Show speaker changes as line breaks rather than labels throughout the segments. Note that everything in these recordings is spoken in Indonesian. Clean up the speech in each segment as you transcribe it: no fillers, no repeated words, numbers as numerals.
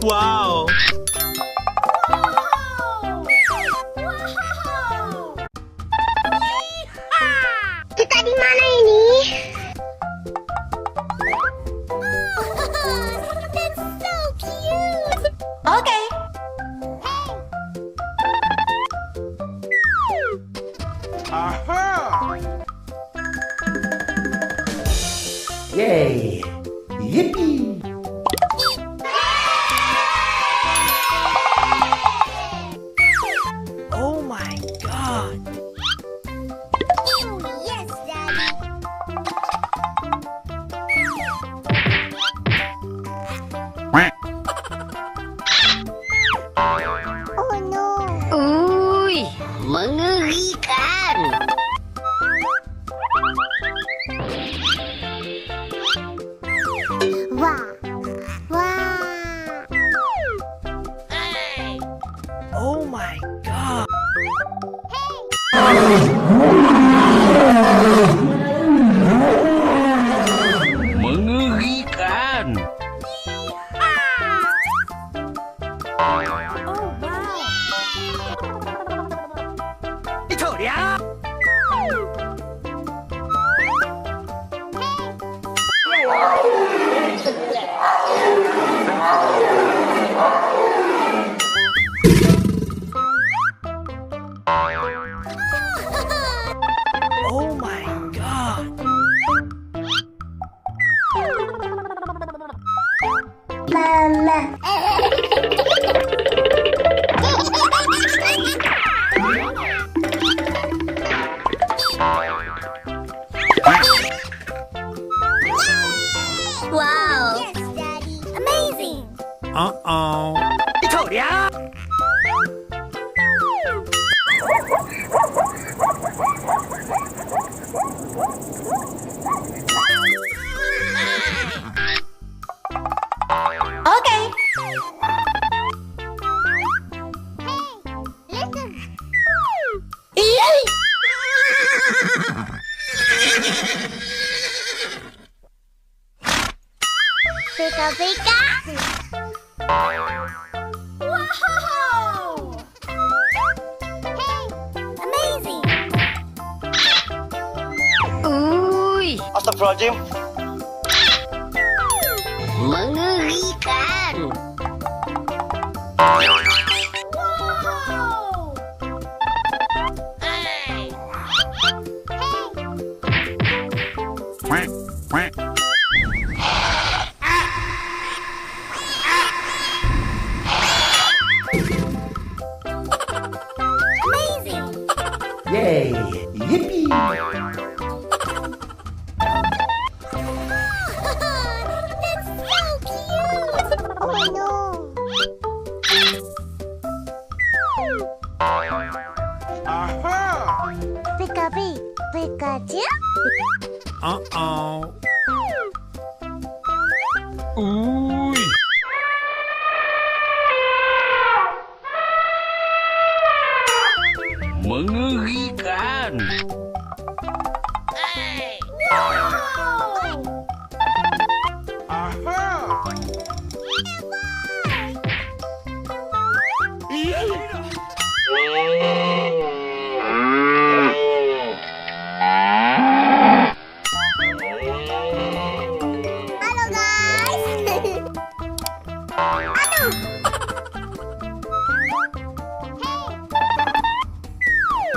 Wow.
Kita di mana ini? That's so cute. Okay.
Aha.
Yay! Yippee!
Oh my God.
Yes, Daddy. Oh no.
Uy, mengerikan.
Wah. Wah.
Oh my God.
Mengerikan.
Oh my God.
Mama.
Wow.
Yes, Daddy. Amazing.
Uh-oh.
Okay. Listen. Pika pika. Wow! Hey, amazing.
Uy,
Astagfirullahaladzim.
mengerikan.
Wow! Amazing.
Yay! Yippee!
That's so cute. Oh no.
Aha.
Pika Pikachu.
Uh-oh. Uy. Mengerikan. Aha.
Halo guys. Aduh.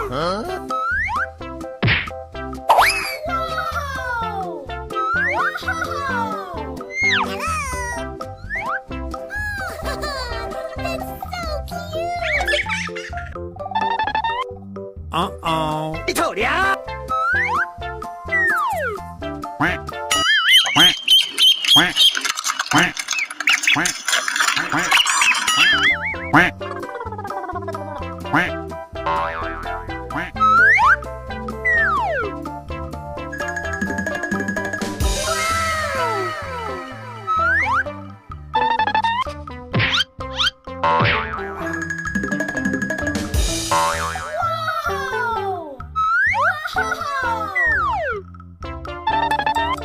Huh? Uh-oh.
Itu dia.
Quack. Quack. Quack. Quack. Quack. Quack. Quack. Quack. Quack.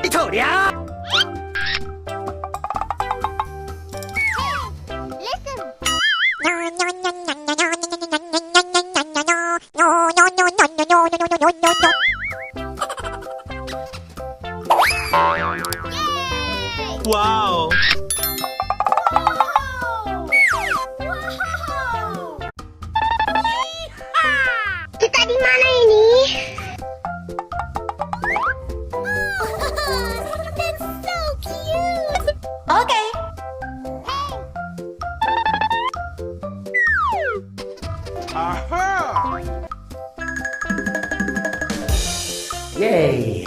Itu dia.
Listen.
Wow.
Kita di mana ini? That's so cute. Okay.
Aha.
Yay.